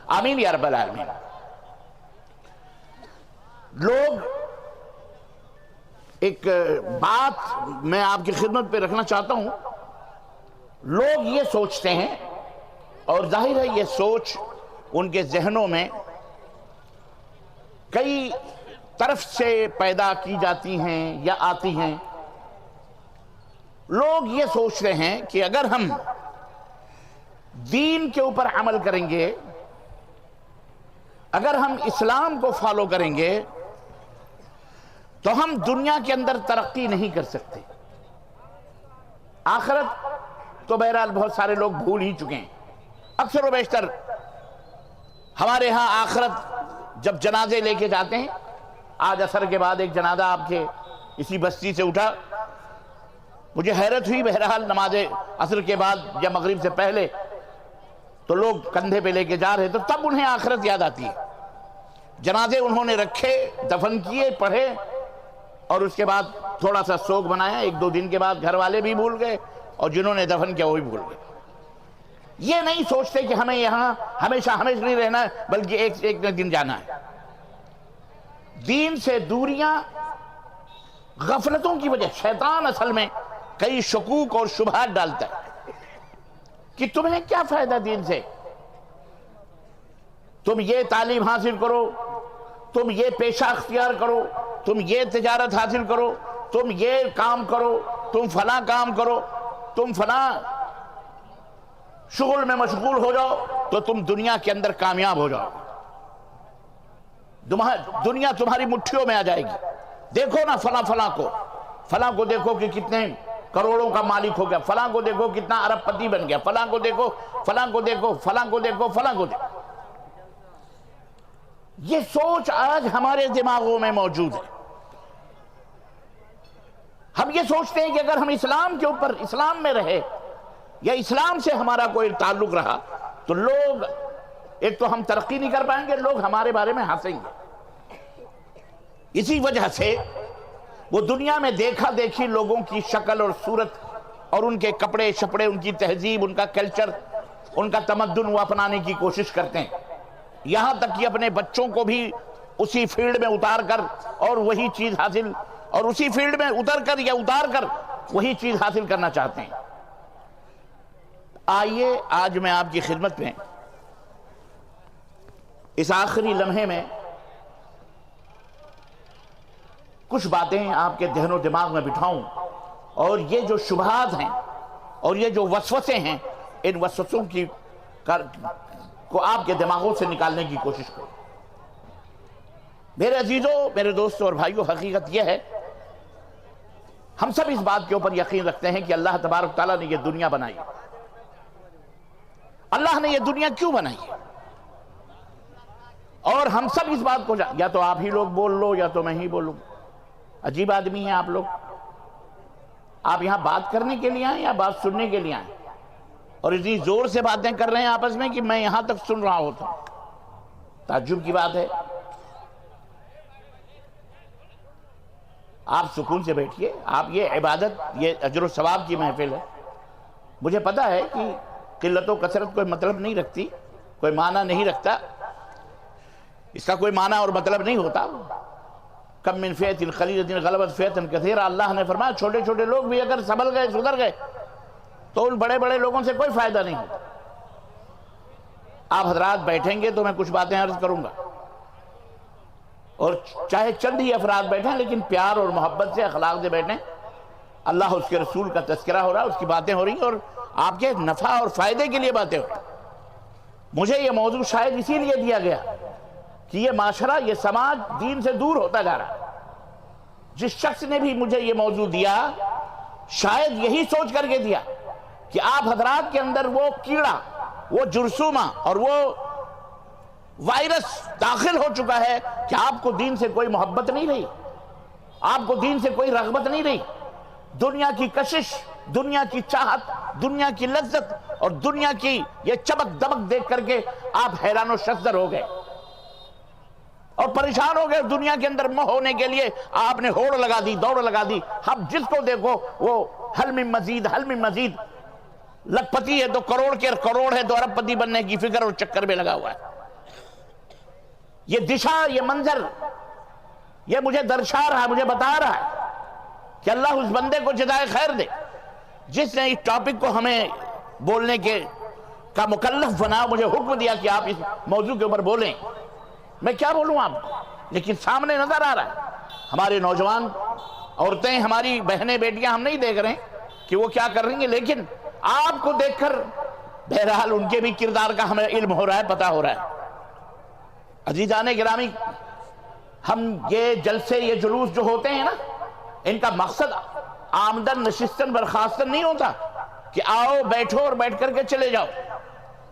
آمین یا رب العالمین۔ لوگ ایک بات میں آپ کی خدمت پہ رکھنا چاہتا ہوں، لوگ یہ سوچتے ہیں، اور ظاہر ہے یہ سوچ ان کے ذہنوں میں کئی طرف سے پیدا کی جاتی ہیں یا آتی ہیں۔ لوگ یہ سوچتے ہیں کہ اگر ہم دین کے اوپر عمل کریں گے، اگر ہم اسلام کو فالو کریں گے تو ہم دنیا کے اندر ترقی نہیں کر سکتے۔ آخرت تو بہرحال بہت سارے لوگ بھول ہی چکے ہیں۔ اکثر و بیشتر ہمارے ہاں آخرت جب جنازے لے کے جاتے ہیں، آج عصر کے بعد ایک جنازہ آپ کے اسی بستی سے اٹھا، مجھے حیرت ہوئی، بہرحال نماز عصر کے بعد یا مغرب سے پہلے تو لوگ کندھے پہ لے کے جا رہے، تو تب انہیں آخرت یاد آتی ہے۔ جنازے انہوں نے رکھے، دفن کیے، پڑھے، اور اس کے بعد تھوڑا سا سوگ بنایا، ایک دو دن کے بعد گھر والے بھی بھول گئے اور جنہوں نے دفن کیا وہ بھی بھول گئے۔ یہ نہیں سوچتے کہ ہمیں یہاں ہمیشہ نہیں رہنا ہے، بلکہ ایک دن جانا ہے۔ دین سے دوریاں غفلتوں کی وجہ، شیطان اصل میں کئی شکوک اور شبہات ڈالتا ہے کہ تمہیں کیا فائدہ دین سے، تم یہ تعلیم حاصل کرو، تم یہ پیشہ اختیار کرو، تم یہ تجارت حاصل کرو، تم یہ کام کرو، تم فلاں کام کرو، تم فلاں شغل میں مشغول ہو جاؤ تو تم دنیا کے اندر کامیاب ہو جاؤ، دنیا تمہاری مٹھیوں میں آ جائے گی۔ دیکھو نا فلاں کو دیکھو کہ کتنے کروڑوں کا مالک ہو گیا، فلاں کو دیکھو کتنا ارب پتی بن گیا، فلاں کو دیکھو، فلاں کو دیکھو، فلاں کو دیکھو، فلاں کو دیکھو۔ یہ سوچ آج ہمارے دماغوں میں موجود ہے۔ ہم یہ سوچتے ہیں کہ اگر ہم اسلام کے اوپر، اسلام میں رہے یا اسلام سے ہمارا کوئی تعلق رہا تو لوگ، ایک تو ہم ترقی نہیں کر پائیں گے، لوگ ہمارے بارے میں ہنسیں گے۔ اسی وجہ سے وہ دنیا میں دیکھا دیکھی لوگوں کی شکل اور صورت اور ان کے کپڑے شپڑے، ان کی تہذیب، ان کا کلچر، ان کا تمدن وہ اپنانے کی کوشش کرتے ہیں، یہاں تک کہ اپنے بچوں کو بھی اسی فیلڈ میں اتار کر اور وہی چیز حاصل، اور اسی فیلڈ میں اتار کر وہی چیز حاصل کرنا چاہتے ہیں۔ آئیے آج میں آپ کی خدمت میں اس آخری لمحے میں کچھ باتیں آپ کے ذہن و دماغ میں بٹھاؤں، اور یہ جو شبہات ہیں اور یہ جو وسوسے ہیں، ان وسوسوں کو آپ کے دماغوں سے نکالنے کی کوشش کروں۔ میرے عزیزوں، میرے دوستوں اور بھائیوں، حقیقت یہ ہے، ہم سب اس بات کے اوپر یقین رکھتے ہیں کہ اللہ تبارک تعالیٰ نے یہ دنیا بنائی۔ اللہ نے یہ دنیا کیوں بنائی؟ اور ہم سب اس بات کو یا تو آپ ہی لوگ بول لو یا تو میں ہی بولوں۔ عجیب آدمی ہیں آپ لوگ، آپ یہاں بات کرنے کے لیے آئیں یا بات سننے کے لیے آئیں؟ اور اتنی زور سے باتیں کر رہے ہیں آپس میں کہ میں یہاں تک سن رہا ہوتا ہوں۔ تعجب کی بات ہے۔ آپ سکون سے بیٹھیے، آپ یہ عبادت، یہ اجر و ثواب کی محفل ہے۔ مجھے پتا ہے کہ قلت و کثرت کوئی مطلب نہیں رکھتی، کوئی معنی نہیں رکھتا، اس کا کوئی معنی اور مطلب نہیں ہوتا۔ کم من فئۃ قلیلۃ غلبت فئۃ کثیرۃ، اللہ نے فرمایا چھوٹے چھوٹے لوگ بھی اگر سنبھل گئے، سدھر گئے تو ان بڑے بڑے لوگوں سے کوئی فائدہ نہیں ہوتا۔ آپ حضرات بیٹھیں گے تو میں کچھ باتیں عرض کروں گا، اور چاہے چند ہی افراد بیٹھیں لیکن پیار اور محبت سے، اخلاق سے بیٹھیں۔ اللہ اس کے رسول کا تذکرہ ہو رہا ہے، اس کی باتیں ہو رہی ہیں، اور آپ کے نفع اور فائدے کے لیے باتیں ہو رہی ہیں۔ مجھے یہ موضوع شاید اسی لیے دیا گیا کہ یہ معاشرہ، یہ سماج دین سے دور ہوتا جا رہا ہے۔ جس شخص نے بھی مجھے یہ موضوع دیا، شاید یہی سوچ کر کے دیا کہ آپ حضرات کے اندر وہ کیڑا، وہ جرثومہ اور وہ وائرس داخل ہو چکا ہے کہ آپ کو دین سے کوئی محبت نہیں رہی، آپ کو دین سے کوئی رغبت نہیں رہی۔ دنیا کی کشش، دنیا کی چاہت، دنیا کی لذت اور دنیا کی یہ چمک دمک دیکھ کر کے آپ حیران و شزر ہو گئے اور پریشان ہو گئے۔ دنیا کے اندر موہ ہونے کے لیے آپ نے ہوڑ لگا دی، دوڑ لگا دی۔ ہم جس کو دیکھو وہ حل من مزید، حل من مزید، لکھ پتی ہے تو کروڑ ہے تو ارب پتی بننے کی فکر اور چکر میں لگا ہوا ہے۔ یہ دشا، یہ منظر، یہ مجھے درشا رہا ہے، مجھے بتا رہا ہے کہ اللہ اس بندے کو جزائے خیر دے جس نے اس ٹاپک کو ہمیں بولنے کا مکلف بنا، مجھے حکم دیا کہ آپ اس موضوع کے اوپر بولیں۔ میں کیا بولوں آپ کو؟ لیکن سامنے نظر آ رہا ہے ہمارے نوجوان عورتیں، ہماری بہنیں بیٹیاں، ہم نہیں دیکھ رہے ہیں کہ وہ کیا کر رہی ہیں، لیکن آپ کو دیکھ کر بہرحال ان کے بھی کردار کا ہمیں علم ہو رہا ہے، پتہ ہو رہا ہے۔ عزیزان گرامی، ہم یہ جلسے، یہ جلوس جو ہوتے ہیں نا، ان کا مقصد آمدن نشستن برخاستن نہیں ہوتا کہ آؤ بیٹھو اور بیٹھ کر کے چلے جاؤ،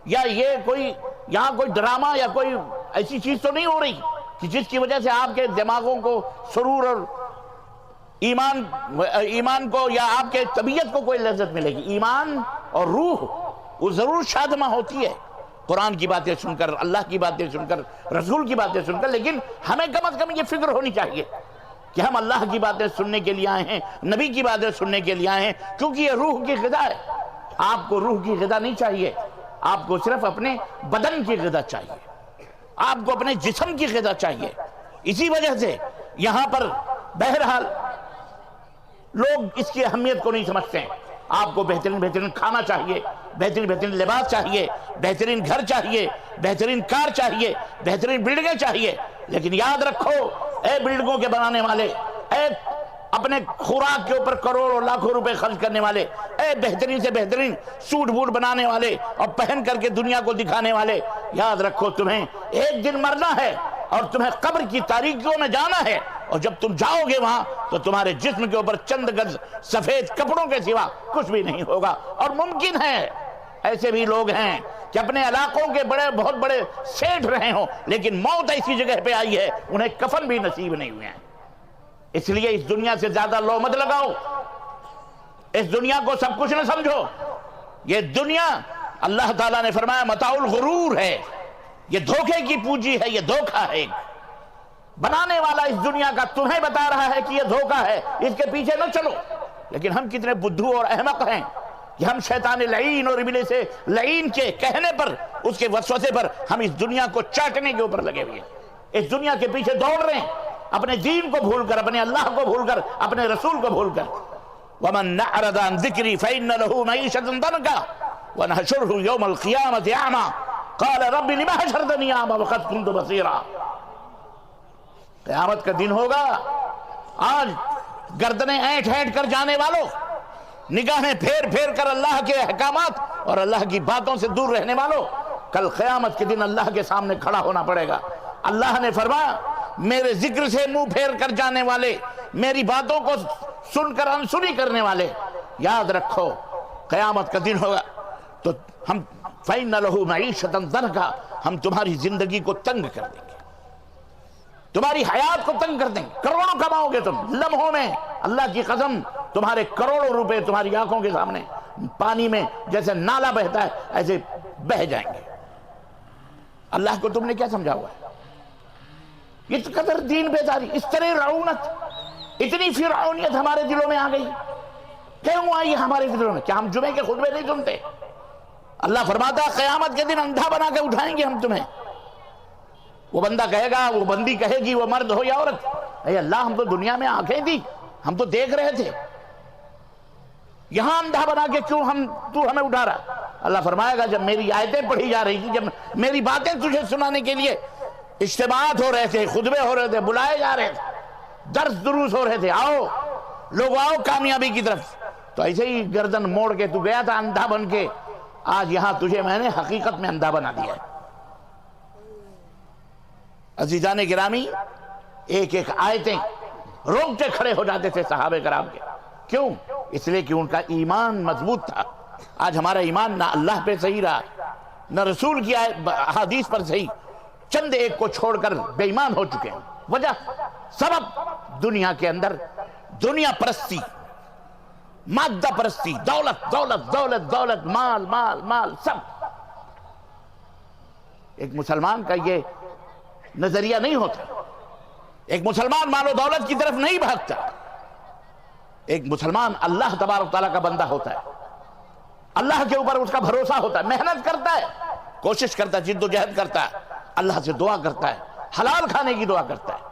یا یہ کوئی یہاں کوئی ڈرامہ یا کوئی ایسی چیز تو نہیں ہو رہی کہ جس کی وجہ سے آپ کے دماغوں کو سرور اور ایمان کو یا آپ کے طبیعت کو کوئی لذت ملے گی۔ ایمان اور روح وہ ضرور شادمہ ہوتی ہے قرآن کی باتیں سن کر، اللہ کی باتیں سن کر، رسول کی باتیں سن کر، لیکن ہمیں کم از کم یہ فکر ہونی چاہیے کہ ہم اللہ کی باتیں سننے کے لیے آئے ہیں، نبی کی باتیں سننے کے لیے آئے ہیں، کیونکہ یہ روح کی غذا ہے۔ آپ کو روح کی غذا نہیں چاہیے، آپ کو صرف اپنے بدن کی غذا چاہیے، آپ کو اپنے جسم کی غذا چاہیے۔ اسی وجہ سے یہاں پر بہرحال لوگ اس کی اہمیت کو نہیں سمجھتے ہیں۔ آپ کو بہترین بہترین کھانا چاہیے، بہترین بہترین لباس چاہیے، بہترین گھر چاہیے، بہترین کار چاہیے، بہترین بلڈنگیں چاہیے، لیکن یاد رکھو اے بلڈنگوں کے بنانے والے، اے اپنے خوراک کے اوپر کروڑوں لاکھوں روپے خرچ کرنے والے، اے بہترین سے بہترین سوٹ بوٹ بنانے والے اور پہن کر کے دنیا کو دکھانے والے، یاد رکھو تمہیں ایک دن مرنا ہے اور تمہیں قبر کی تاریکیوں میں جانا ہے، اور جب تم جاؤ گے وہاں تو تمہارے جسم کے اوپر چند گز سفید کپڑوں کے سوا کچھ بھی نہیں ہوگا۔ اور ممکن ہے ایسے بھی لوگ ہیں کہ اپنے علاقوں کے بہت بڑے سیٹھ رہے ہوں، لیکن موت ایسی جگہ پہ آئی ہے انہیں کفن بھی نصیب نہیں ہوئے ہیں۔ اس لیے اس دنیا سے زیادہ لو مت لگاؤ، اس دنیا کو سب کچھ نہ سمجھو۔ یہ دنیا اللہ تعالیٰ نے فرمایا متاع الغرور ہے، یہ دھوکے کی پونجی ہے، یہ دھوکہ ہے۔ بنانے والا اس دنیا کا تمہیں بتا رہا ہے کہ یہ دھوکہ ہے، اس کے پیچھے نہ چلو۔ لیکن ہم کتنے بدھو اور احمق ہیں کہ ہم شیطان لعین اور ابلیس لعین کے کہنے پر، اس کے وسوسے پر ہم اس دنیا کو چاٹنے کے اوپر لگے ہوئے ہیں، اس دنیا کے پیچھے دوڑ رہے ہیں، اپنے دین کو بھول کر، اپنے اللہ کو بھول کر، اپنے رسول کو بھول کر۔ وَمَنْ أَعْرَضَ عَنْ ذِكْرِي فَإِنَّ لَهُ مَعِيشَةً ضَنْكًا وَنَحْشُرُهُ يَوْمَ الْقِيَامَةِ أَعْمَى قَالَ رَبِّ لِمَ حَشَرْتَنِي أَعْمَى وَقَدْ كُنْتُ بَصِيرًا۔ قیامت کا دن ہوگا، آج گردنیں اینٹ اینٹ کر جانے والوں، نگاہیں پھیر پھیر کر اللہ کے احکامات اور اللہ کی باتوں سے دور رہنے والوں، کل قیامت کے دن اللہ کے سامنے کھڑا ہونا پڑے گا۔ اللہ نے فرمایا میرے ذکر سے منہ پھیر کر جانے والے، میری باتوں کو سن کر انسنی کرنے والے، یاد رکھو قیامت کا دن ہوگا تو ہم فَإِنَّ لَهُ مَعِيشَةً ضَنْكًا، ہم تمہاری زندگی کو تنگ کر دیں گے، تمہاری حیات کو تنگ کر دیں گے، کروڑوں کماؤ گے تم لمحوں میں، اللہ کی قسم تمہارے کروڑوں روپے تمہاری آنکھوں کے سامنے پانی میں جیسے نالا بہتا ہے ایسے بہہ جائیں گے۔ اللہ کو تم نے کیا سمجھا ہوا ہے؟ اس قدر دین بیداری، اس طرح رعونت، اتنی فرعونیت ہمارے دلوں میں آ گئی، کیوں آئی ہمارے دلوں میں؟ کیا ہم جمعے کے خطبے نہیں سنتے؟ اللہ فرماتا ہے قیامت کے دن اندھا بنا کے اٹھائیں گے ہم تمہیں۔ وہ بندہ کہے گا، وہ بندی کہے گی، وہ مرد ہو یا عورت، اے اللہ ہم تو دنیا میں آنکھیں دی، ہم تو دیکھ رہے تھے، یہاں اندھا بنا کے کیوں تو ہمیں اٹھا رہا؟ اللہ فرمائے گا جب میری آیتیں پڑھی جا رہی تھی، جب میری باتیں تجھے سنانے کے لیے اجتماعات ہو رہے تھے، خطبے ہو رہے تھے، بلائے جا رہے تھے، درس دروس ہو رہے تھے، آؤ لوگ آؤ کامیابی کی طرف، تو ایسے ہی گردن موڑ کے تو گیا تھا اندھا بن کے، آج یہاں تجھے میں نے حقیقت میں اندھا بنا دیا ہے۔ عزیزان گرامی، ایک ایک آیتیں روکتے کھڑے ہو جاتے تھے صحابہ کرام کے، کیوں؟ اس لیے کہ ان کا ایمان مضبوط تھا۔ آج ہمارا ایمان نہ اللہ پہ صحیح رہا، نہ رسول کی حدیث پر صحیح، چند ایک کو چھوڑ کر بے ایمان ہو چکے ہیں۔ وجہ سبب دنیا کے اندر دنیا پرستی، مادہ پرستی، دولت دولت دولت دولت، مال مال مال، سب۔ ایک مسلمان کا یہ نظریہ نہیں ہوتا، ایک مسلمان مال و دولت کی طرف نہیں بھاگتا، ایک مسلمان اللہ تبارک تعالیٰ کا بندہ ہوتا ہے، اللہ کے اوپر اس کا بھروسہ ہوتا ہے، محنت کرتا ہے، کوشش کرتا ہے، جد و جہد کرتا ہے، اللہ سے دعا کرتا ہے، حلال کھانے کی دعا کرتا ہے،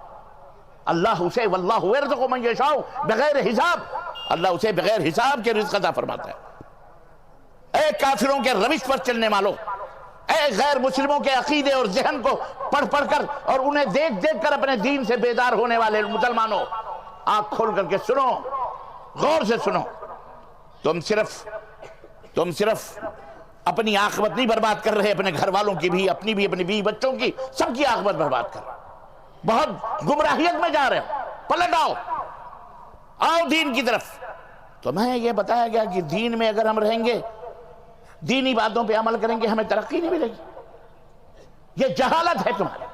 اللہ اسے واللہ یرزق من یشاء بغیر حساب، اللہ اسے بغیر حساب کے رزق عطا فرماتا ہے۔ اے کافروں کے روش پر چلنے والوں، اے غیر مسلموں کے عقیدے اور ذہن کو پڑھ پڑھ کر اور انہیں دیکھ دیکھ کر اپنے دین سے بیدار ہونے والے مسلمانوں، آنکھ کھول کر کے سنو، غور سے سنو۔ تم صرف اپنی عاقبت نہیں برباد کر رہے، اپنے گھر والوں کی بھی، اپنی بھی، اپنی بیوی بچوں کی، سب کی عاقبت برباد کر رہے، بہت گمراہیت میں جا رہے ہو۔ پلٹ آؤ دین کی طرف۔ تمہیں یہ بتایا گیا کہ دین میں اگر ہم رہیں گے، دینی باتوں پہ عمل کریں گے، ہمیں ترقی نہیں ملے گی۔ یہ جہالت ہے تمہاری۔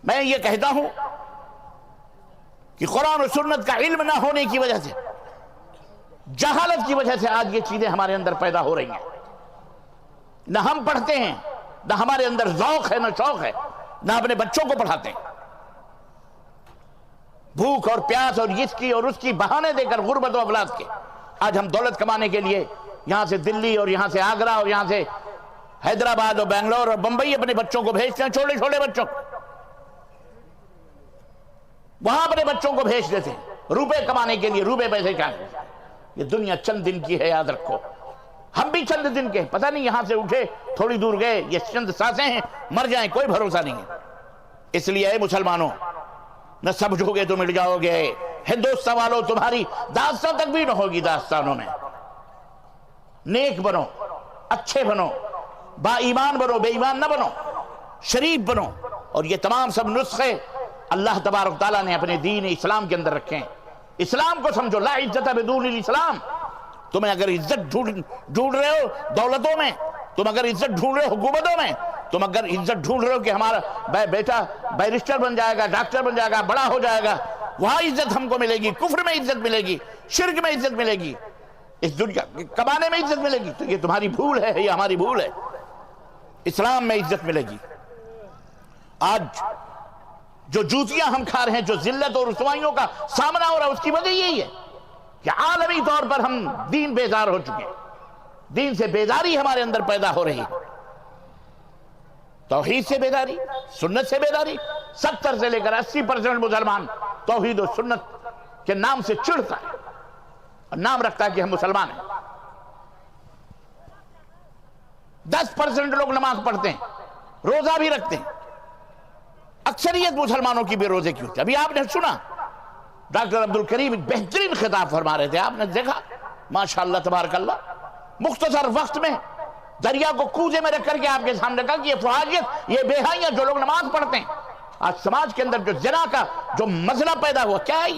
میں یہ کہتا ہوں کہ قرآن و سنت کا علم نہ ہونے کی وجہ سے، جہالت کی وجہ سے آج یہ چیزیں ہمارے اندر پیدا ہو رہی ہیں۔ نہ ہم پڑھتے ہیں، نہ ہمارے اندر ذوق ہے، نہ شوق ہے، نہ اپنے بچوں کو پڑھاتے ہیں۔ بھوک اور پیاس اور اس کی اور اس کی بہانے دے کر غربت و افلاس کے آج ہم دولت کمانے کے لیے یہاں سے دلی اور یہاں سے آگرہ اور یہاں سے حیدرآباد اور بنگلور اور بمبئی اپنے بچوں کو بھیجتے ہیں، چھوٹے چھوٹے بچوں کو وہاں اپنے بچوں کو بھیج دیتے ہیں روپے کمانے کے لیے۔ روپے پیسے کیا ہے؟ یہ دنیا چند دن کی ہے، یاد رکھو۔ ہم بھی چند دن کے، پتہ نہیں یہاں سے اٹھے تھوڑی دور گئے، یہ چند سانسیں ہیں، مر جائیں، کوئی بھروسہ نہیں ہے۔ اس لیے اے مسلمانوں، نہ سمجھو گے تو مٹ جاؤ گے۔ ہندوستان والوں، تمہاری داستان تک بھی نہ ہوگی داستانوں میں۔ نیک بنو، اچھے بنو، با ایمان بنو، بے ایمان نہ بنو، شریف بنو۔ اور یہ تمام سب نسخے اللہ تبارک تعالیٰ نے اپنے دین اسلام کے اندر رکھے ہیں۔ اسلام کو سمجھو، لا عزت بدون الاسلام۔ تمہیں اگر عزت ڈھونڈ رہے ہو دولتوں میں، تم اگر عزت ڈھونڈ رہے ہو حکومتوں میں، تم اگر عزت ڈھونڈ رہے ہو کہ ہمارا بیٹا بیرسٹر بن جائے گا، ڈاکٹر بن جائے گا، بڑا ہو جائے گا، وہاں عزت ہم کو ملے گی، کفر میں عزت ملے گی، شرک میں عزت ملے گی، اس دنیا کمانے میں عزت ملے گی، تو یہ تمہاری بھول ہے، یہ ہماری بھول ہے۔ اسلام میں عزت ملے گی۔ آج جو جوتیاں ہم کھا رہے ہیں، جو ذلت اور رسوائیوں کا سامنا ہو رہا ہے، اس کی وجہ یہی ہے کہ عالمی طور پر ہم دین بیزار ہو چکے ہیں۔ دین سے بیداری ہمارے اندر پیدا ہو رہی ہے، توحید سے بیداری، سنت سے بیداری۔ 70 سے لے کر 80% مسلمان توحید و سنت کے نام سے چڑھتا ہے اور نام رکھتا ہے کہ ہم مسلمان ہیں۔ 10% لوگ نماز پڑھتے ہیں، روزہ بھی رکھتے ہیں۔ اکثریت مسلمانوں کی بے روزے کی ہوتی ہے۔ ابھی آپ نے سنا ڈاکٹر عبدالکریم ایک بہترین خطاب فرما رہے تھے، آپ نے دیکھا، ماشاءاللہ تبارک اللہ، مختصر وقت میں دریا کو کوزے میں رکھ کر کے آپ کے سامنے کہا کہ یہ فحاشیت، یہ بے حیاں جو لوگ نماز پڑھتے ہیں، آج سماج کے اندر جو زنا کا جو مسئلہ پیدا ہوا، کیا ہے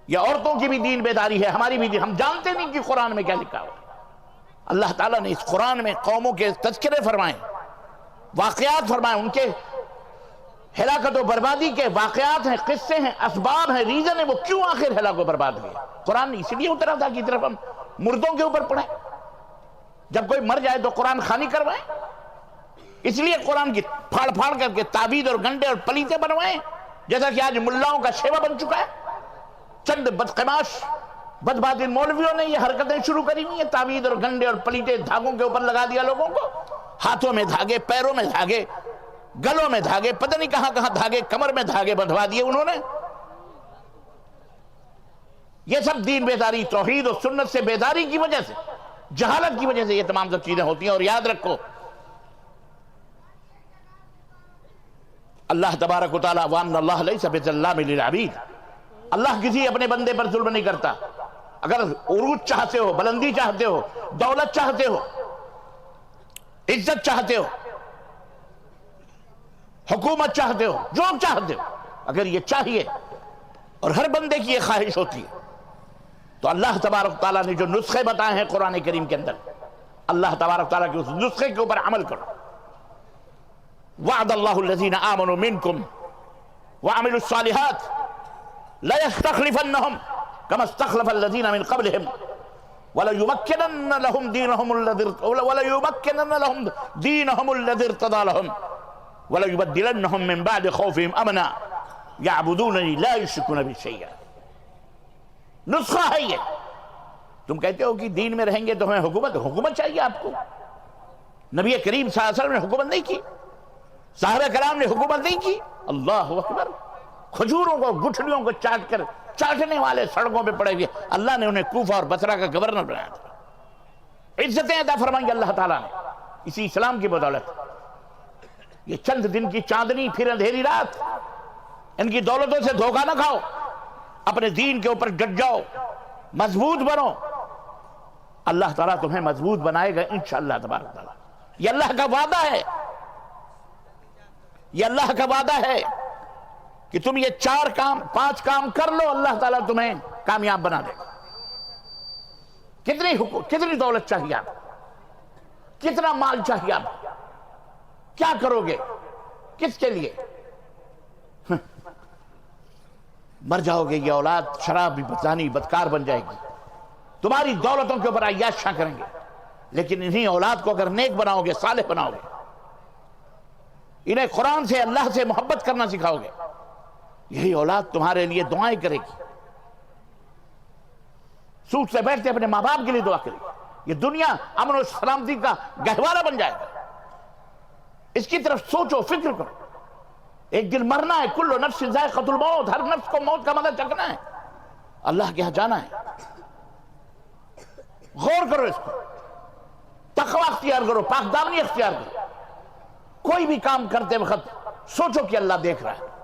یہ عورتوں کی بھی دین بیداری ہے، ہماری بھی دین۔ ہم جانتے نہیں کہ قرآن میں کیا لکھا ہوا۔ اللہ تعالیٰ نے اس قرآن میں قوموں کے تذکرے فرمائے، واقعات فرمائے، ان کے ہلاکت و بربادی کے واقعات ہیں، قصے ہیں، اسباب ہیں، ریزن ہے، وہ کیوں آخر ہلاک و برباد ہوئے۔ قرآن اس لیے اترا تھا کہ طرف ہم مردوں کے اوپر پڑھیں، جب کوئی مر جائے تو قرآن خوانی کروائیں۔ اس لیے قرآن کی پھاڑ پھاڑ کر کے تعویذ اور گنڈے اور پلیتے بنوائیں، جیسا کہ آج ملاؤں کا شیوا بن چکا ہے۔ چند بدقماش بدباطن مولویوں نے یہ حرکتیں شروع کری ہوئی ہیں، تعویذ اور گنڈے اور پلیتے دھاگوں کے اوپر لگا دیا لوگوں کو، ہاتھوں میں دھاگے، پیروں میں دھاگے، گلوں میں دھاگے، پتہ نہیں کہاں کہاں دھاگے، کمر میں دھاگے بندھوا دیے انہوں نے۔ یہ سب دین بیداری، توحید و سنت سے بیداری کی وجہ سے، جہالت کی وجہ سے یہ تمام سب چیزیں ہوتی ہیں۔ اور یاد رکھو، اللہ تبارک و تعالیٰ وَأَنَّ اللَّهَ لَيْسَ بِظَلَّامٍ لِلْعَبِيدِ، اللہ کسی اپنے بندے پر ظلم نہیں کرتا۔ اگر عروج چاہتے ہو، بلندی چاہتے ہو، دولت چاہتے ہو، عزت چاہتے ہو، حکومت چاہتے ہو، جو چاہتے ہو، اگر یہ چاہیے اور ہر بندے کی یہ خواہش ہوتی ہے، تو اللہ تبارک تعالیٰ نے جو نسخے بتائے ہیں قرآن کریم کے اندر، اللہ تبارک تعالیٰ کے اس نسخے کے اوپر عمل کرو۔ وعد اللہ الذین آمنوا منکم وعملوا الصالحات لَيَسْتَخْلِفَنَّهُمْ كَمَا اسْتَخْلَفَ الَّذِينَ مِنْ قَبْلِهِمْ وَلَيُمَكِّنَنَّ لَهُمْ دِينَهُمُ الَّذِي ارْتَضَىٰ لَهُمْ وَلَيُبَدِّلَنَّهُمْ مِنْ بَعْدِ خَوْفِهِمْ أَمْنًا يَعْبُدُونَنِي لَا يُشْرِكُونَ بِي شَيْئًا۔ نسخہ ہے یہ۔ تم کہتے ہو کہ دین میں رہیں گے تو ہمیں حکومت چاہیے آپ کو۔ نبی کریم صلی اللہ علیہ وسلم نے حکومت نہیں کی، صحابہ کرام نے حکومت نہیں کی، اللہ اکبر، کھجوروں کو گٹھلیوں کو چاٹ کر چاٹنے والے سڑکوں پہ پڑے ہوئے، اللہ نے انہیں کوفہ اور بصرہ کا گورنر بنایا تھا۔ عزتیں عطا فرمائیں اللہ تعالیٰ نے اسی اسلام کی بدولت۔ یہ چند دن کی چاندنی پھر اندھیری رات، ان کی دولتوں سے دھوکہ نہ کھاؤ، اپنے دین کے اوپر ڈٹ جاؤ، مضبوط بنو، اللہ تعالیٰ تمہیں مضبوط بنائے گا انشاءاللہ تبارک تعالیٰ۔ یہ اللہ کا وعدہ ہے، یہ اللہ کا وعدہ ہے کہ تم یہ 5 کام کر لو، اللہ تعالیٰ تمہیں کامیاب بنا دے گا۔ کتنی دولت چاہیے آپ، کتنا مال چاہیے آپ، کیا کرو گے، کس کے لیے؟ مر جاؤ گے، یہ اولاد شراب بدزانی بدکار بن جائے گی، تمہاری دولتوں کے اوپر عیاشیاں کریں گے، لیکن انہی اولاد کو اگر نیک بناؤ گے، صالح بناؤ گے، انہیں قرآن سے اللہ سے محبت کرنا سکھاؤ گے، یہی اولاد تمہارے لیے دعائیں کرے گی، سوٹ سے بیٹھتے اپنے ماں باپ کے لیے دعا کرے گی، یہ دنیا امن و سلامتی کا گہوارہ بن جائے گا۔ اس کی طرف سوچو، فکر کرو، ایک دن مرنا ہے، کل نفس ذائقۃ الموت، ہر نفس کو موت کا مزہ چکھنا ہے، اللہ کے ہاں جانا ہے۔ غور کرو اس کو، تقوی اختیار کرو، پاک دامنی اختیار کرو، کوئی بھی کام کرتے وقت سوچو کہ اللہ دیکھ رہا ہے۔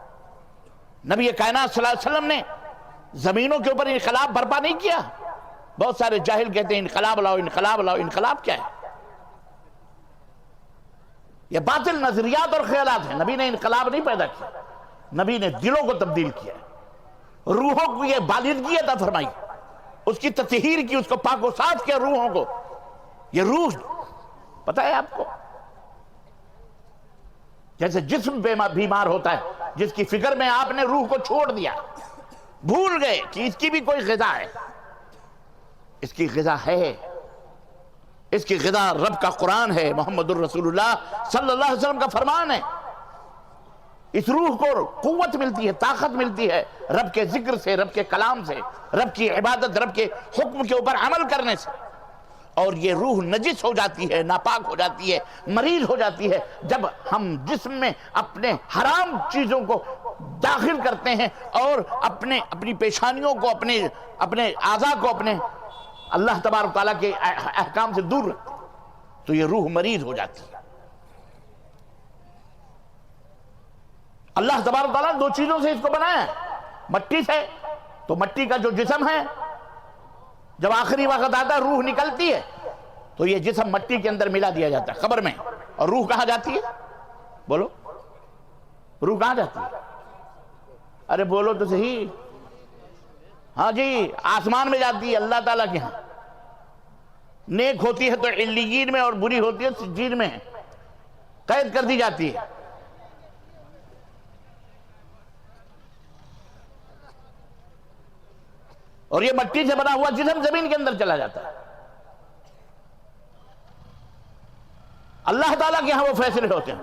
نبی کائنات صلی اللہ علیہ وسلم نے زمینوں کے اوپر انقلاب برپا نہیں کیا۔ بہت سارے جاہل کہتے ہیں انقلاب لاؤ، انقلاب لاؤ، انقلاب کیا ہے؟ یہ باطل نظریات اور خیالات ہیں۔ نبی نے انقلاب نہیں پیدا کیا، نبی نے دلوں کو تبدیل کیا، روحوں کو یہ بالغگی عطا فرمائی، اس کی تطہیر کی، اس کو پاک و صاف کیا روحوں کو۔ یہ روح پتہ ہے آپ کو، جیسے جسم بیمار ہوتا ہے، جس کی فکر میں آپ نے روح کو چھوڑ دیا، بھول گئے کہ اس کی بھی کوئی غذا ہے، اس کی غذا ہے، اس کی غذا رب کا قرآن ہے، محمد الرسول اللہ صلی اللہ علیہ وسلم کا فرمان ہے۔ اس روح کو قوت ملتی ہے، طاقت ملتی ہے رب کے ذکر سے، رب کے کلام سے، رب کی عبادت، رب کے حکم کے اوپر عمل کرنے سے۔ اور یہ روح نجس ہو جاتی ہے، ناپاک ہو جاتی ہے، مریض ہو جاتی ہے جب ہم جسم میں اپنے حرام چیزوں کو داخل کرتے ہیں اور اپنی پیشانیوں کو، اپنے اعضاء کو اپنے اللہ تبارک تعالیٰ کے احکام سے دور رکھتے ہیں، تو یہ روح مریض ہو جاتی ہے۔ اللہ تبارک تعالیٰ نے 2 چیزوں سے اس کو بنایا ہے، مٹی سے، تو مٹی کا جو جسم ہے، جب آخری وقت آتا ہے روح نکلتی ہے تو یہ جسم مٹی کے اندر ملا دیا جاتا ہے قبر میں، اور روح کہاں جاتی ہے؟ بولو، روح کہاں جاتی ہے؟ ارے بولو تو صحیح۔ ہاں جی، آسمان میں جاتی ہے، اللہ تعالیٰ کے ہاں۔ نیک ہوتی ہے تو علیین میں، اور بری ہوتی ہے سجین میں قید کر دی جاتی ہے۔ اور یہ مٹی سے بنا ہوا جسم زمین کے اندر چلا جاتا ہے۔ اللہ تعالیٰ کے ہاں وہ فیصلے ہوتے ہیں۔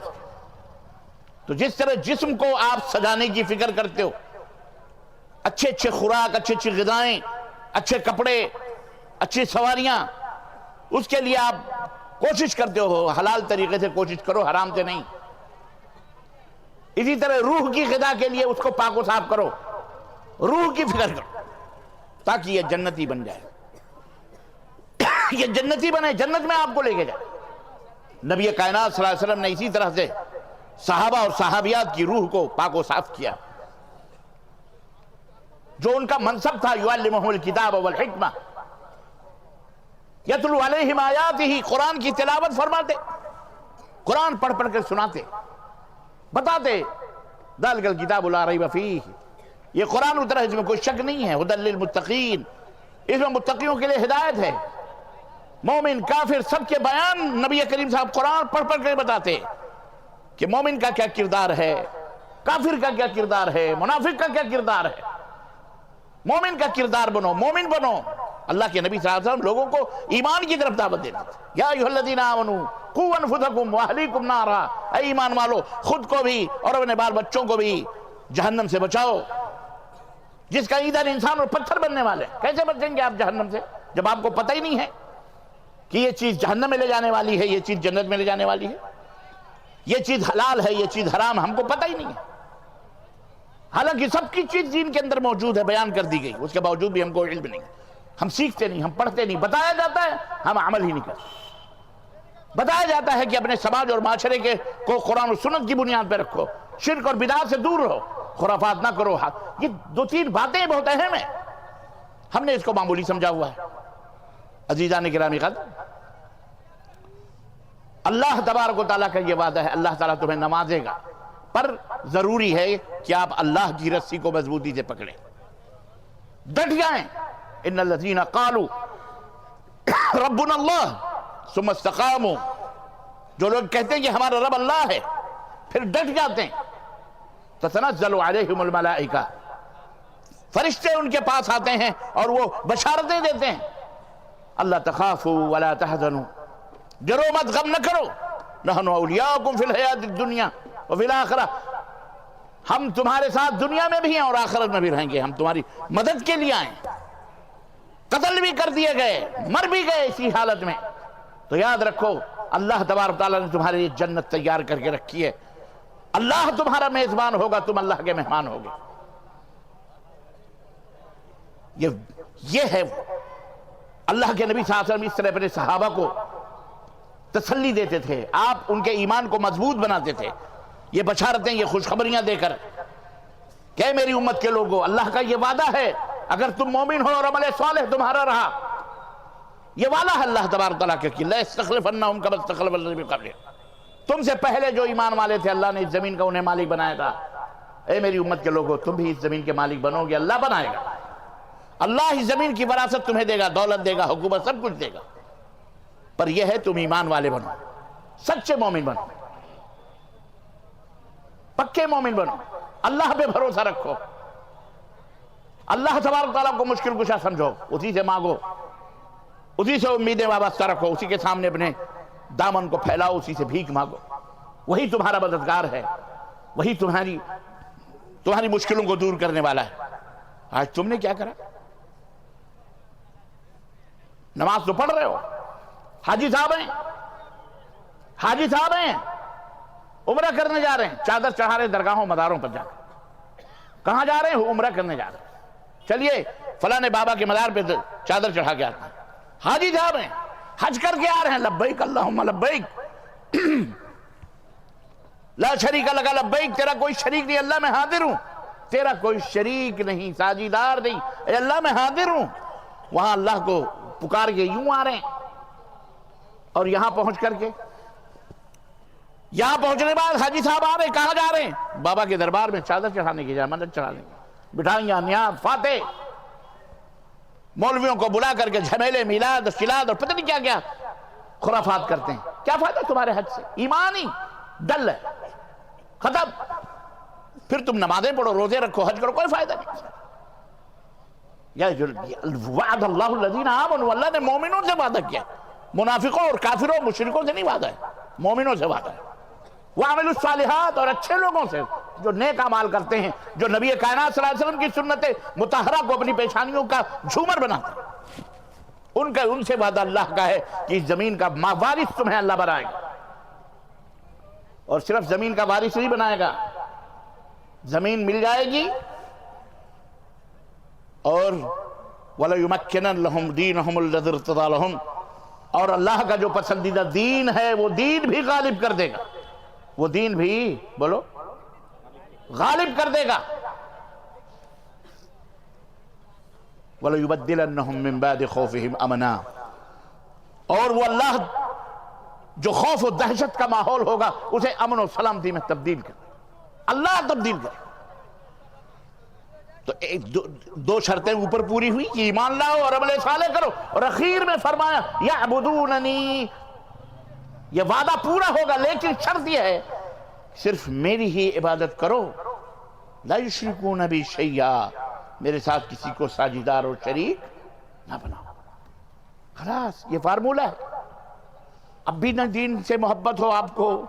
تو جس طرح جسم کو آپ سجانے کی فکر کرتے ہو، اچھے اچھے خوراک، اچھے اچھے غذائیں، اچھے کپڑے، اچھی سواریاں، اس کے لیے آپ کوشش کرتے ہو، حلال طریقے سے کوشش کرو، حرام سے نہیں۔ اسی طرح روح کی غذا کے لیے اس کو پاک و صاف کرو، روح کی فکر کرو، تاکہ یہ جنتی بن جائے، یہ جنتی بنے، جنت میں آپ کو لے کے جائے۔ نبی کائنات صلی اللہ علیہ وسلم نے اسی طرح سے صحابہ اور صحابیات کی روح کو پاک و صاف کیا۔ جو ان کا منصب تھا، یعلمہم الکتاب والحکمہ، یتلو علیہم آیاتہ، قرآن کی تلاوت فرماتے، قرآن پڑھ پڑھ کر سناتے، بتاتے، ذالک الکتاب لا ریب فیہ، یہ قرآن اترا ہے، اس میں کوئی شک نہیں ہے، ھدی للمتقین، اس میں متقیوں کے لیے ہدایت ہے۔ مومن کافر سب کے بیان نبی کریم صاحب قرآن پڑھ پڑھ کر بتاتے کہ مومن کا کیا کردار ہے، کافر کا کیا کردار ہے، منافق کا کیا کردار ہے۔ مومن کا کردار بنو، مومن بنو۔ اللہ کے نبی صلی اللہ علیہ وسلم لوگوں کو ایمان کی طرف دعوت دیتے تھے۔ یا ایھا الذین آمنوا قوا انفسکم واہلیکم نارا، اے ایمان والو، خود کو بھی اور اپنے بال بچوں کو بھی جہنم سے بچاؤ، جس کا ایندھن انسان اور پتھر بننے والے۔ کیسے بچیں گے آپ جہنم سے جب آپ کو پتہ ہی نہیں ہے کہ یہ چیز جہنم میں لے جانے والی ہے، یہ چیز جنت میں لے جانے والی ہے؟ یہ چیز حلال ہے، یہ چیز حرام، ہم کو پتہ ہی نہیں ہے، حالانکہ سب کی چیز دین کے اندر موجود ہے، بیان کر دی گئی، اس کے باوجود بھی ہم کو علم نہیں، ہم سیکھتے نہیں، ہم پڑھتے نہیں، بتایا جاتا ہے ہم عمل ہی نہیں کرتے، بتایا جاتا ہے کہ اپنے سماج اور معاشرے کو قرآن و سنت کی بنیاد پہ رکھو، شرک اور بدعات سے دور رہو، خرافات نہ کرو، یہ دو تین باتیں بہت اہم ہیں، ہم نے اس کو معمولی سمجھا ہوا ہے۔ عزیزان گرامی قدر، اللہ تبارک و تعالیٰ کا یہ وعدہ ہے، اللہ تعالیٰ تمہیں نوازے گا، پر ضروری ہے کہ آپ اللہ کی رسی کو مضبوطی سے پکڑیں، ڈٹ جائیں۔ ان الذین قالوا ربنا اللہ ثم استقاموا، جو لوگ کہتے ہیں کہ ہمارا رب اللہ ہے پھر ڈٹ جاتے ہیں، تتنزل علیہم الملائکہ، فرشتے ان کے پاس آتے ہیں اور وہ بشارتیں دیتے ہیں، اللہ تخافوا ولا تحزنوا، ڈرو مت، غم نہ کرو، نحن اولیاؤکم فی الحیات الدنیا وفی الآخرہ، ہم تمہارے ساتھ دنیا میں بھی ہیں اور آخرت میں بھی رہیں گے، ہم تمہاری مدد کے لیے آئیں، قتل بھی کر دیے گئے، مر بھی گئے اسی حالت میں، تو یاد رکھو اللہ تبارک تعالیٰ نے تمہارے لیے جنت تیار کر کے رکھی ہے، اللہ تمہارا میزبان ہوگا، تم اللہ کے مہمان ہوگے، یہ ہے اللہ کے نبی صلی اللہ علیہ وسلم اس طرح اپنے صحابہ کو تسلی دیتے تھے، آپ ان کے ایمان کو مضبوط بناتے تھے، یہ بشارتیں، یہ خوشخبریاں دے کر کہ میری امت کے لوگوں، اللہ کا یہ وعدہ ہے، اگر تم مومن ہو اور عمل صالح تمہارا رہا، یہ وعدہ ہے اللہ تبارک تعالیٰ کے کہ لا استخلفنہم کما استخلف الذین من قبلہم، تم سے پہلے جو ایمان والے تھے اللہ نے اس زمین کا انہیں مالک بنایا تھا، اے میری امت کے لوگوں تم بھی اس زمین کے مالک بنو گے، اللہ بنائے گا، اللہ اس زمین کی وراثت تمہیں دے گا، دولت دے گا، حکومت سب کچھ دے گا، پر یہ ہے تم ایمان والے بنو، سچے مومن بنو، پکے مومن بنو، اللہ پہ بھروسہ رکھو، اللہ تبارک تعالیٰ کو مشکل کشا سمجھو، اسی سے مانگو، اسی سے امیدیں وابستہ رکھو، اسی کے سامنے اپنے دامن کو پھیلاؤ، اسی سے بھیک مانگو، وہی تمہارا مددگار ہے، وہی تمہاری مشکلوں کو دور کرنے والا ہے۔ آج تم نے کیا کرا؟ نماز تو پڑھ رہے ہو، حاجی صاحب ہیں عمرہ کرنے جا رہے ہیں، چادر چڑھا رہے ہیں درگاہوں مداروں پر جا کر، کہاں جا رہے ہیں؟ عمرہ کرنے جا رہے ہیں، چلیے فلاں بابا کے مدار پہ چادر چڑھا کے آتے ہیں، حاجی صاحب ہیں، حج کر کے آ رہے ہیں، لبیک اللہم لبیک لا شریک لک لبیک، تیرا کوئی شریک نہیں، اللہ میں حاضر ہوں، تیرا کوئی شریک نہیں، ساجیدار نہیں، اے اللہ میں حاضر ہوں، وہاں اللہ کو پکار کے یوں آ رہے ہیں، اور یہاں پہنچ کر کے، یہاں پہنچنے بعد حاجی صاحب آ رہے ہیں، کہاں جا رہے ہیں؟ بابا کے دربار میں چادر چڑھانے کی جائے، مدد چڑھانے کی، مٹھائیاں، نیاز، فاتح، مولویوں کو بلا کر کے جھمیلے، میلاد، شلاد اور پتہ نہیں کیا کیا خرافات کرتے ہیں، کیا فائدہ تمہارے حج سے؟ ایمان ہی ڈل ہے، ختم، پھر تم نمازیں پڑھو، روزے رکھو، حج کرو، کوئی فائدہ نہیں۔ وعد اللہ الذین آمنوا، اللہ نے مومنوں سے وعدہ کیا، منافقوں اور کافروں مشرکوں سے نہیں وعدہ ہے، مومنوں سے وعدہ ہے، وعملوا الصالحات، اور اچھے لوگوں سے جو نیک اعمال کرتے ہیں، جو نبی کائنات صلی اللہ علیہ وسلم کی سنت مطہرہ کو اپنی پیشانیوں کا جھومر بناتے ہیں، ان سے وعدہ اللہ کا ہے کہ اس زمین کا وارث تمہیں اللہ بنائے گا، اور صرف زمین کا وارث نہیں بنائے گا، زمین مل جائے گی، اور وَلَيُمَكِّنَنَّ لَهُمْ دِينَهُمُ الَّذِي ارْتَضَىٰ لَهُمْ، اور اللہ کا جو پسندیدہ دین ہے وہ دین بھی غالب کر دے گا، وہ دین بھی بولو غالب کر دے گا، وَلَيُبَدِّلَنَّهُمْ مِنْ بَعْدِ خَوْفِهِمْ أَمْنًا، اور وہ اللہ جو خوف و دہشت کا ماحول ہوگا اسے امن و سلامتی میں تبدیل کر، اللہ تبدیل کر۔ تو دو شرطیں اوپر پوری ہوئی کہ ایمان لاؤ اور عمل صالح کرو، اور اخیر میں فرمایا یعبدوننی، یہ وعدہ پورا ہوگا لیکن شرط یہ ہے صرف میری ہی عبادت کرو، لا یشرکون بی شیئا، میرے ساتھ کسی کو ساجدار اور شریک نہ بناؤ، خلاص یہ فارمولہ ہے۔ اب بھی نہ دین سے محبت ہو آپ کو،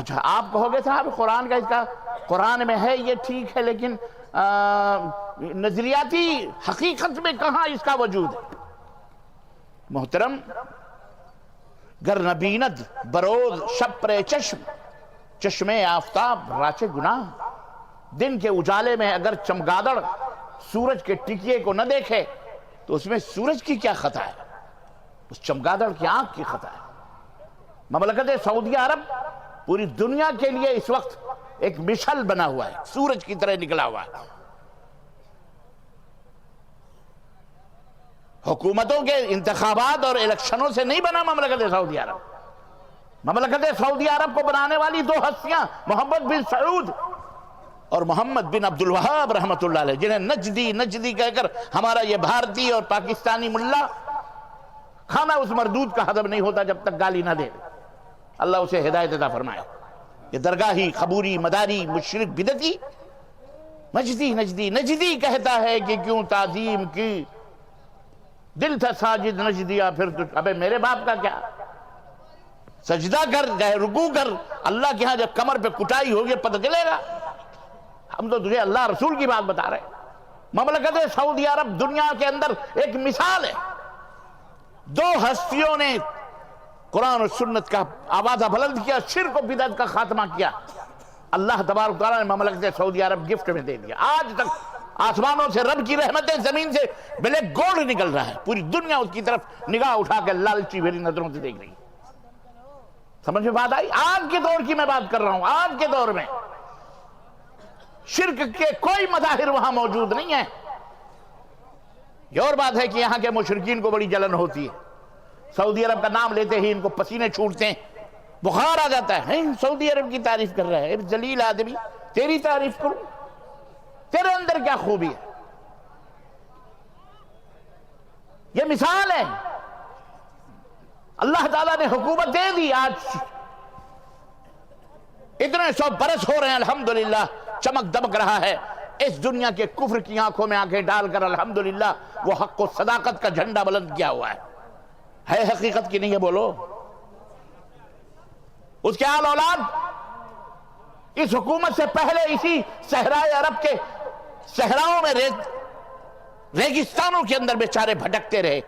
اچھا آپ کہو گے صاحب قرآن کا اس کا قرآن میں ہے یہ ٹھیک ہے، لیکن نظریاتی حقیقت میں کہاں اس کا وجود ہے؟ محترم، گر نبیند بروز شپر چشم، چشمے آفتاب راچے گناہ، دن کے اجالے میں اگر چمگادڑ سورج کے ٹکیے کو نہ دیکھے تو اس میں سورج کی کیا خطا ہے، اس چمگادڑ کی آنکھ کی خطا ہے۔ مملکت سعودی عرب پوری دنیا کے لیے اس وقت ایک مشعل بنا ہوا ہے، سورج کی طرح نکلا ہوا ہے۔ حکومتوں کے انتخابات اور الیکشنوں سے نہیں بنا مملکت سعودی عرب۔ مملکت سعودی عرب کو بنانے والی دو ہستیاں محمد بن سعود اور محمد بن عبد الوہاب رحمۃ اللہ علیہ، جنہیں نجدی کہہ کر ہمارا یہ بھارتی اور پاکستانی ملا کھانا اس مردود کا ہضم نہیں ہوتا جب تک گالی نہ دے۔ اللہ اسے ہدایت عطا فرمائے۔ یہ درگاہی، خبوری، مداری، مشرک، بدعتی نجدی کہتا ہے کہ کیوں تعظیم کی، دل تھا ساجد نجدیا پھر تو ابے میرے باپ کا کیا، سجدہ کر چاہے رکوع کر، اللہ کے ہاں جب کمر پہ کٹائی ہوگی پتہ چلے گا۔ ہم تو تجھے اللہ رسول کی بات بتا رہے ہیں۔ مملکت سعودی عرب دنیا کے اندر ایک مثال ہے۔ دو ہستیوں نے قرآن و سنت کا آوازہ بلند کیا، شرک و بدعت کا خاتمہ کیا۔ اللہ تبارک تعالیٰ نے مملکت سعودی عرب گفٹ میں دے دیا۔ آج تک آسمانوں سے رب کی رحمتیں، زمین سے بلیک گولڈ نکل رہا ہے۔ پوری دنیا اس کی طرف نگاہ اٹھا کے لالچی بھری نظروں سے دیکھ رہی ہے۔ سمجھ میں بات آئی؟ آج کے دور کی میں بات کر رہا ہوں۔ آج کے دور میں شرک کے کوئی مظاہر وہاں موجود نہیں ہیں۔ یہ اور بات ہے کہ یہاں کے مشرکین کو بڑی جلن ہوتی ہے، سعودی عرب کا نام لیتے ہی ان کو پسینے چھوٹتے ہیں، بخار آ جاتا ہے۔ سعودی عرب کی تعریف کر رہا ہے، ذلیل آدمی، تیری تعریف کروں؟ تیرے اندر کیا خوبی ہے؟ یہ مثال ہے۔ اللہ تعالیٰ نے حکومت دے دی، آج اتنے 100 برس ہو رہے ہیں، الحمدللہ چمک دمک رہا ہے۔ اس دنیا کے کفر کی آنکھوں میں آنکھیں ڈال کر الحمدللہ وہ حق و صداقت کا جھنڈا بلند کیا ہوا ہے حقیقت کی نہیں ہے بولو۔ اس کے آل اولاد اس حکومت سے پہلے اسی صحرائے عرب کے صحراؤں میں ریگستانوں کے اندر بیچارے بھٹکتے رہے،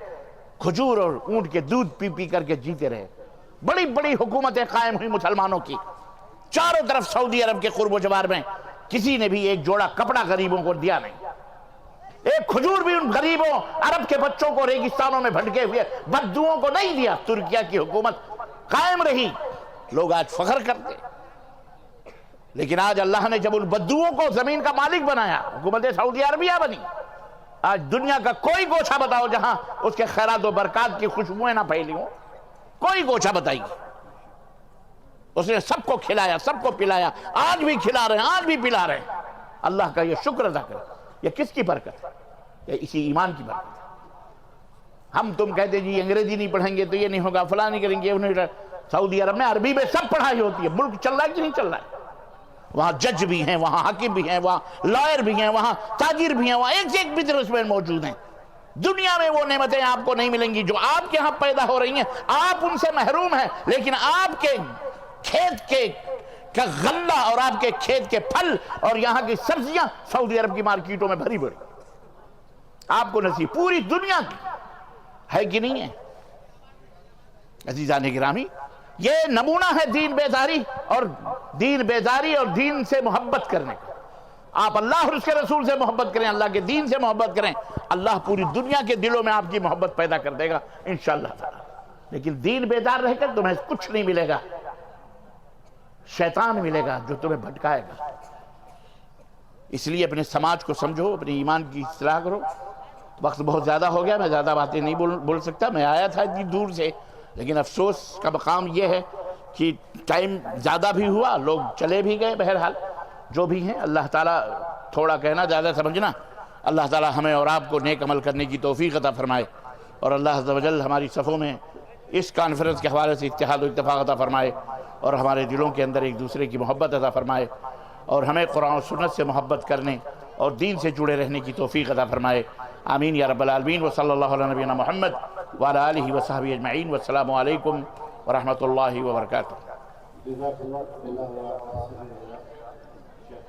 کھجور اور اونٹ کے دودھ پی پی کر کے جیتے رہے۔ بڑی بڑی حکومتیں قائم ہوئی مسلمانوں کی، چاروں طرف سعودی عرب کے قرب و جوار میں کسی نے بھی ایک جوڑا کپڑا غریبوں کو دیا نہیں، ایک کھجور بھی ان غریبوں عرب کے بچوں کو ریگستانوں میں بھٹکے ہوئے بدوؤں کو نہیں دیا۔ ترکیہ کی حکومت قائم رہی، لوگ آج فخر کرتے۔ لیکن آج اللہ نے جب ان بدوؤں کو زمین کا مالک بنایا، حکومت سعودی عربیہ بنی۔ آج دنیا کا کوئی گوشہ بتاؤ جہاں اس کے خیرات و برکات کی خوشبوئیں نہ پھیلی ہوں، کوئی گوشہ بتائیے۔ اس نے سب کو کھلایا، سب کو پلایا، آج بھی کھلا رہے ہیں، آج بھی پلا رہے ہیں۔ اللہ کا یہ شکر ادا کریں۔ یہ کس کی برکت ہے؟ یہ اسی ایمان کی برکت ہے۔ ہم تم کہتے جی انگریزی نہیں پڑھیں گے تو یہ نہیں ہوگا، فلاں نہیں کریں گے۔ سعودی عرب میں عربی میں سب پڑھائی ہوتی ہے۔ ملک چل رہا ہے کہ نہیں چل رہا ہے؟ وہاں جج بھی ہیں، وہاں حاکم بھی ہیں، وہاں لائر بھی ہیں، وہاں تاجر بھی ہیں، وہاں ایک سے ایک بزنس مین موجود ہیں۔ دنیا میں وہ نعمتیں آپ کو نہیں ملیں گی جو آپ کے ہاں پیدا ہو رہی ہیں۔ آپ ان سے محروم ہیں، لیکن آپ کے کھیت کا غلہ اور آپ کے کھیت کے پھل اور یہاں کی سبزیاں سعودی عرب کی مارکیٹوں میں بھری بھری آپ کو نصیب، پوری دنیا کی ہے کہ نہیں ہے؟ عزیزان گرامی، یہ نمونہ ہے دین بیداری اور دین سے محبت کرنے کا۔ آپ اللہ اور اس کے رسول سے محبت کریں، اللہ کے دین سے محبت کریں، اللہ پوری دنیا کے دلوں میں آپ کی محبت پیدا کر دے گا انشاءاللہ تعالی۔ لیکن دین بیدار رہ کر تمہیں کچھ نہیں ملے گا، شیطان ملے گا جو تمہیں بھٹکائے گا۔ اس لیے اپنے سماج کو سمجھو، اپنے ایمان کی اصلاح کرو۔ وقت بہت زیادہ ہو گیا، میں زیادہ باتیں نہیں بول سکتا۔ میں آیا تھا اتنی دور سے، لیکن افسوس کا مقام یہ ہے کہ ٹائم زیادہ بھی ہوا، لوگ چلے بھی گئے۔ بہرحال جو بھی ہیں، اللہ تعالیٰ تھوڑا کہنا زیادہ سمجھنا، اللہ تعالیٰ ہمیں اور آپ کو نیک عمل کرنے کی توفیق عطا فرمائے، اور اللہ عز و جل ہماری صفوں میں اس کانفرنس کے حوالے سے اتحاد و اتفاق عطا فرمائے، اور ہمارے دلوں کے اندر ایک دوسرے کی محبت عطا فرمائے، اور ہمیں قرآن و سنت سے محبت کرنے اور دین سے جڑے رہنے کی توفیق عطا فرمائے۔ آمین یا رب العالمین۔ وصلی اللہ علی نبینا محمد وعلی آلہ وصحبہ اجمعین، والسلام علیکم ورحمۃ اللہ وبرکاتہ۔